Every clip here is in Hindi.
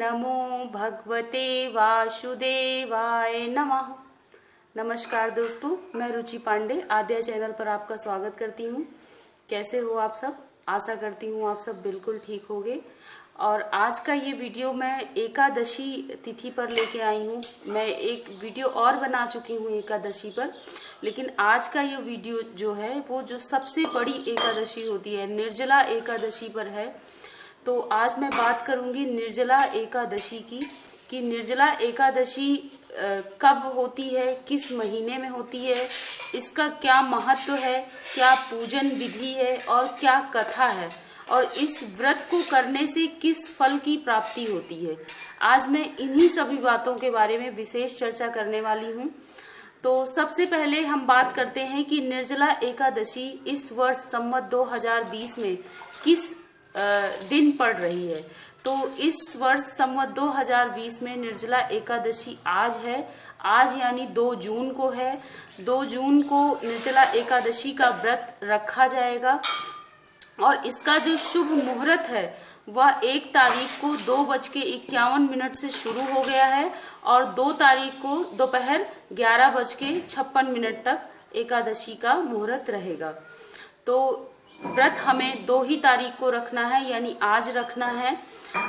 नमो भगवते वासुदेवाय नमः। नमस्कार दोस्तों, मैं रुचि पांडे आद्या चैनल पर आपका स्वागत करती हूँ। कैसे हो आप सब? आशा करती हूँ आप सब बिल्कुल ठीक होंगे। और आज का ये वीडियो मैं एकादशी तिथि पर लेके आई हूँ। मैं एक वीडियो और बना चुकी हूँ एकादशी पर, लेकिन आज का ये वीडियो जो है वो जो सबसे बड़ी एकादशी होती है, निर्जला एकादशी पर है। तो आज मैं बात करूंगी निर्जला एकादशी की, कि निर्जला एकादशी कब होती है, किस महीने में होती है, इसका क्या महत्व है, क्या पूजन विधि है और क्या कथा है, और इस व्रत को करने से किस फल की प्राप्ति होती है। आज मैं इन्हीं सभी बातों के बारे में विशेष चर्चा करने वाली हूँ। तो सबसे पहले हम बात करते हैं कि निर्जला एकादशी इस वर्ष संवत 2020 में किस दिन पड़ रही है। तो इस वर्ष संवत 2020 में निर्जला एकादशी आज है। आज यानी 2 जून को है। 2 जून को निर्जला एकादशी का व्रत रखा जाएगा और इसका जो शुभ मुहूर्त है वह 1 तारीख को 2:51 से शुरू हो गया है और 2 तारीख को दोपहर 11:56 तक एकादशी का मुहूर्त रहेगा। तो व्रत हमें 2 ही तारीख को रखना है, यानी आज रखना है।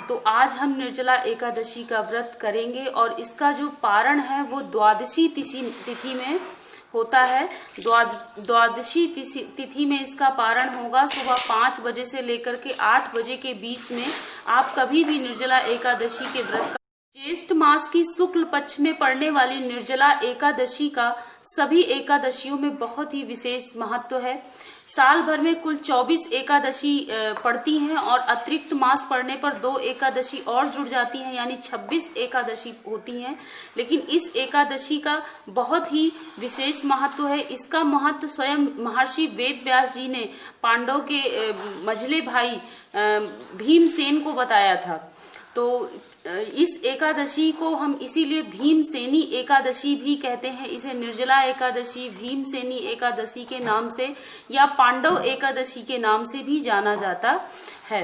तो आज हम निर्जला एकादशी का व्रत करेंगे और इसका जो पारण है वो द्वादशी तिथि में होता है। द्वादशी तिथि में इसका पारण होगा। सुबह 5 बजे से लेकर के 8 बजे के बीच में आप कभी भी निर्जला एकादशी के व्रत का, ज्येष्ठ मास की शुक्ल पक्ष में पड़ने वाली निर्जला एकादशी का सभी एकादशियों में बहुत ही विशेष महत्व है। साल भर में कुल 24 एकादशी पड़ती हैं और अतिरिक्त मास पड़ने पर 2 एकादशी और जुड़ जाती हैं, यानी 26 एकादशी होती हैं। लेकिन इस एकादशी का बहुत ही विशेष महत्व है। इसका महत्व स्वयं महर्षि वेद व्यास जी ने पांडव के मझले भाई भीमसेन को बताया था। तो इस एकादशी को हम इसीलिए भीमसेनी एकादशी भी कहते हैं। इसे निर्जला एकादशी, भीमसेनी एकादशी के नाम से या पांडव एकादशी के नाम से भी जाना जाता है।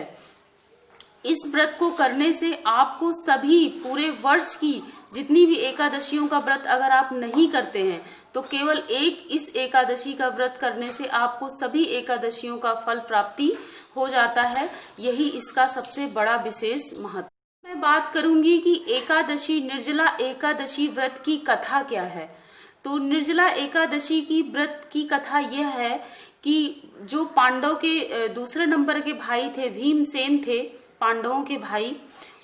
इस व्रत को करने से आपको सभी पूरे वर्ष की जितनी भी एकादशियों का व्रत अगर आप नहीं करते हैं तो केवल एक इस एकादशी का व्रत करने से आपको सभी एकादशियों का फल प्राप्ति हो जाता है। यही इसका सबसे बड़ा विशेष महत्व। मैं बात करूंगी कि एकादशी, निर्जला एकादशी व्रत की कथा क्या है। तो निर्जला एकादशी की व्रत की कथा यह है कि जो पांडव के दूसरे नंबर के भाई थे, भीमसेन थे पांडवों के भाई,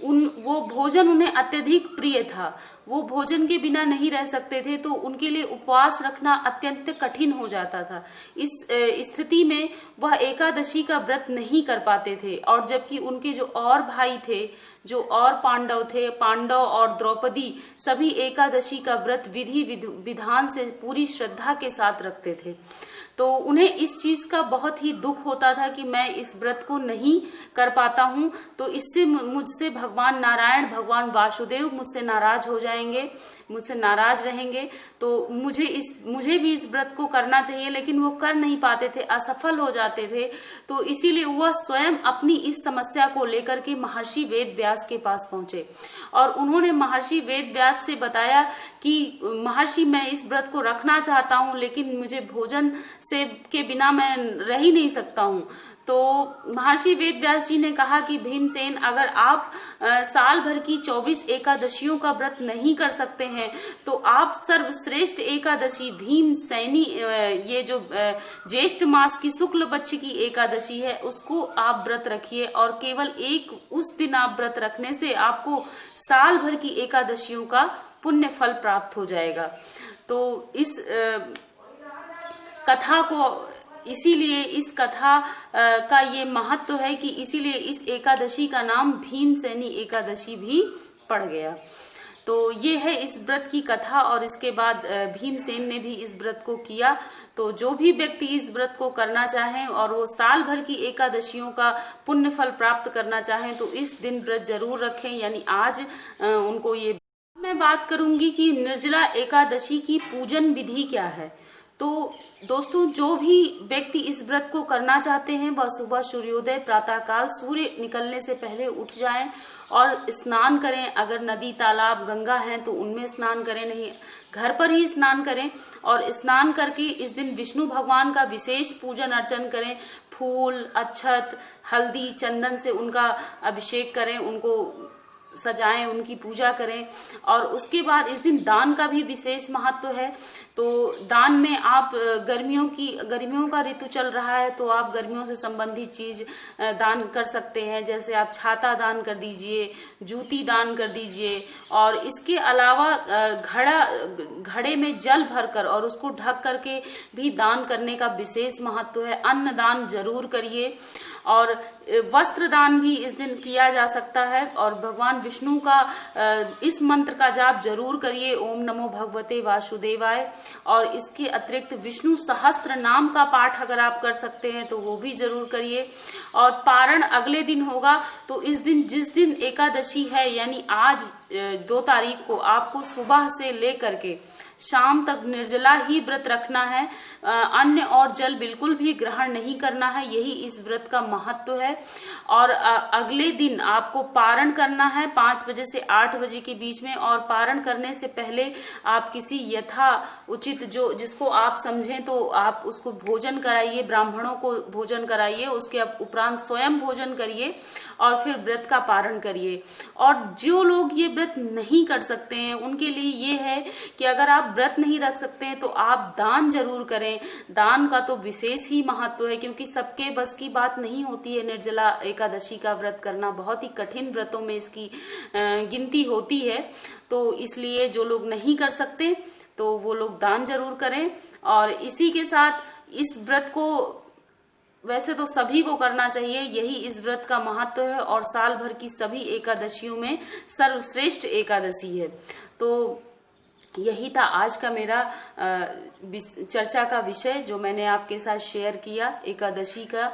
वो भोजन उन्हें अत्यधिक प्रिय था। वो भोजन के बिना नहीं रह सकते थे, तो उनके लिए उपवास रखना अत्यंत कठिन हो जाता था। इस स्थिति में वह एकादशी का व्रत नहीं कर पाते थे। और जबकि उनके जो और भाई थे, जो और पांडव थे, पांडव और द्रौपदी, सभी एकादशी का व्रत विधि विधान से पूरी श्रद्धा के साथ रखते थे। तो उन्हें इस चीज का बहुत ही दुख होता था कि मैं इस व्रत को नहीं कर पाता हूँ, तो इससे मुझसे भगवान नारायण, भगवान वासुदेव मुझसे नाराज हो जाएंगे, मुझसे नाराज रहेंगे। तो मुझे भी इस व्रत को करना चाहिए, लेकिन वो कर नहीं पाते थे, असफल हो जाते थे। तो इसीलिए वह स्वयं अपनी इस समस्या को लेकर के महर्षि वेद व्यास के पास पहुंचे और उन्होंने महर्षि वेद व्यास से बताया कि महर्षि, मैं इस व्रत को रखना चाहता हूँ, लेकिन मुझे भोजन से के बिना मैं रह ही नहीं सकता हूँ। तो महर्षि वेद व्यास जी ने कहा कि भीमसेन, अगर आप साल भर की 24 एकादशियों का व्रत नहीं कर सकते हैं तो आप सर्वश्रेष्ठ एकादशी भीमसेनी, ये जो ज्येष्ठ मास की शुक्ल पक्ष की एकादशी है, उसको आप व्रत रखिए और केवल एक उस दिन आप व्रत रखने से आपको साल भर की एकादशियों का पुण्य फल प्राप्त हो जाएगा। तो इस कथा को, इसीलिए इस कथा का ये महत्व है कि इसीलिए इस एकादशी का नाम भीमसेनी एकादशी भी पड़ गया। तो ये है इस व्रत की कथा। और इसके बाद भीमसेन ने भी इस व्रत को किया। तो जो भी व्यक्ति इस व्रत को करना चाहें और वो साल भर की एकादशियों का पुण्य फल प्राप्त करना चाहें तो इस दिन व्रत जरूर रखें, यानी आज उनको ये। मैं बात करूंगी कि निर्जला एकादशी की पूजन विधि क्या है। तो दोस्तों, जो भी व्यक्ति इस व्रत को करना चाहते हैं वह सुबह सूर्योदय प्रातःकाल सूर्य निकलने से पहले उठ जाएं और स्नान करें। अगर नदी तालाब गंगा हैं तो उनमें स्नान करें, नहीं घर पर ही स्नान करें। और स्नान करके इस दिन विष्णु भगवान का विशेष पूजन अर्चन करें। फूल, अक्षत, हल्दी, चंदन से उनका अभिषेक करें, उनको सजाएं, उनकी पूजा करें। और उसके बाद इस दिन दान का भी विशेष महत्व है। तो दान में आप गर्मियों का ऋतु चल रहा है तो आप गर्मियों से संबंधित चीज दान कर सकते हैं। जैसे आप छाता दान कर दीजिए, जूती दान कर दीजिए। और इसके अलावा घड़े में जल भरकर और उसको ढक करके भी दान करने का विशेष महत्व है। अन्न दान जरूर करिए। और वस्त्र दान भी इस दिन किया जा सकता है। और भगवान विष्णु का इस मंत्र का जाप जरूर करिए, ओम नमो भगवते वासुदेवाय। और इसके अतिरिक्त विष्णु सहस्त्र नाम का पाठ अगर आप कर सकते हैं तो वो भी जरूर करिए। और पारण अगले दिन होगा। तो इस दिन, जिस दिन एकादशी है, यानी आज 2 तारीख को, आपको सुबह से लेकर के शाम तक निर्जला ही व्रत रखना है। अन्न और जल बिल्कुल भी ग्रहण नहीं करना है। यही इस व्रत का महत्व है। और अगले दिन आपको पारण करना है 5 बजे से 8 बजे के बीच में। और पारण करने से पहले आप किसी यथा उचित, जो जिसको आप समझें तो आप उसको भोजन कराइए, ब्राह्मणों को भोजन कराइए। उसके उपरांत स्वयं भोजन करिए और फिर व्रत का पारण करिए। और जो लोग ये व्रत नहीं कर सकते हैं उनके लिए ये है कि अगर आप व्रत नहीं रख सकते हैं तो आप दान जरूर करें। दान का तो विशेष ही महत्व है, क्योंकि सबके बस की बात नहीं होती है। निर्जला एकादशी का व्रत करना बहुत ही कठिन व्रतों में इसकी गिनती होती है। तो इसलिए जो लोग नहीं कर सकते तो वो लोग दान जरूर करें। और इसी के साथ इस व्रत को वैसे तो सभी को करना चाहिए, यही इस व्रत का महत्व है। और साल भर की सभी एकादशियों में सर्वश्रेष्ठ एकादशी है। तो यही था आज का मेरा चर्चा का विषय, जो मैंने आपके साथ शेयर किया। एकादशी का,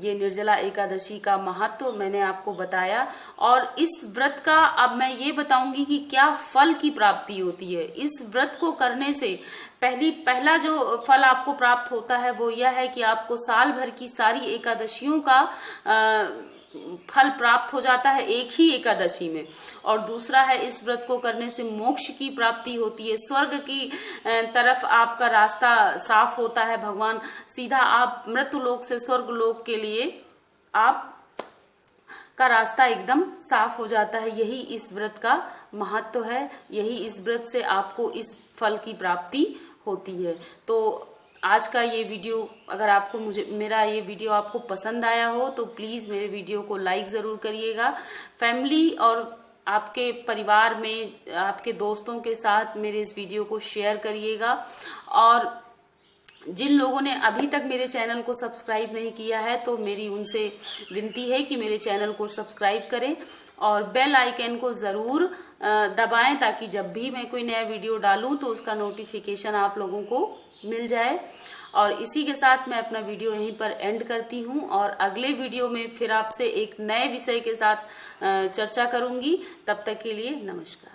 ये निर्जला एकादशी का महत्व मैंने आपको बताया। और इस व्रत का अब मैं ये बताऊंगी कि क्या फल की प्राप्ति होती है। इस व्रत को करने से पहला जो फल आपको प्राप्त होता है वो यह है कि आपको साल भर की सारी एकादशियों का फल प्राप्त हो जाता है एक ही एकादशी में। और दूसरा है, इस व्रत को करने से मोक्ष की प्राप्ति होती है। स्वर्ग की तरफ आपका रास्ता साफ होता है। भगवान सीधा आप मृत्यु लोक से स्वर्ग लोक के लिए आप का रास्ता एकदम साफ हो जाता है। यही इस व्रत का महत्व है। यही इस व्रत से आपको इस फल की प्राप्ति होती है। तो आज का ये वीडियो, अगर आपको मेरा ये वीडियो आपको पसंद आया हो तो प्लीज मेरे वीडियो को लाइक जरूर करिएगा। फैमिली और आपके परिवार में, आपके दोस्तों के साथ मेरे इस वीडियो को शेयर करिएगा। और जिन लोगों ने अभी तक मेरे चैनल को सब्सक्राइब नहीं किया है तो मेरी उनसे विनती है कि मेरे चैनल को सब्सक्राइब करें और बेल आइकन को जरूर दबाएं, ताकि जब भी मैं कोई नया वीडियो डालूं तो उसका नोटिफिकेशन आप लोगों को मिल जाए। और इसी के साथ मैं अपना वीडियो यहीं पर एंड करती हूं। और अगले वीडियो में फिर आपसे एक नए विषय के साथ चर्चा करूंगी। तब तक के लिए नमस्कार।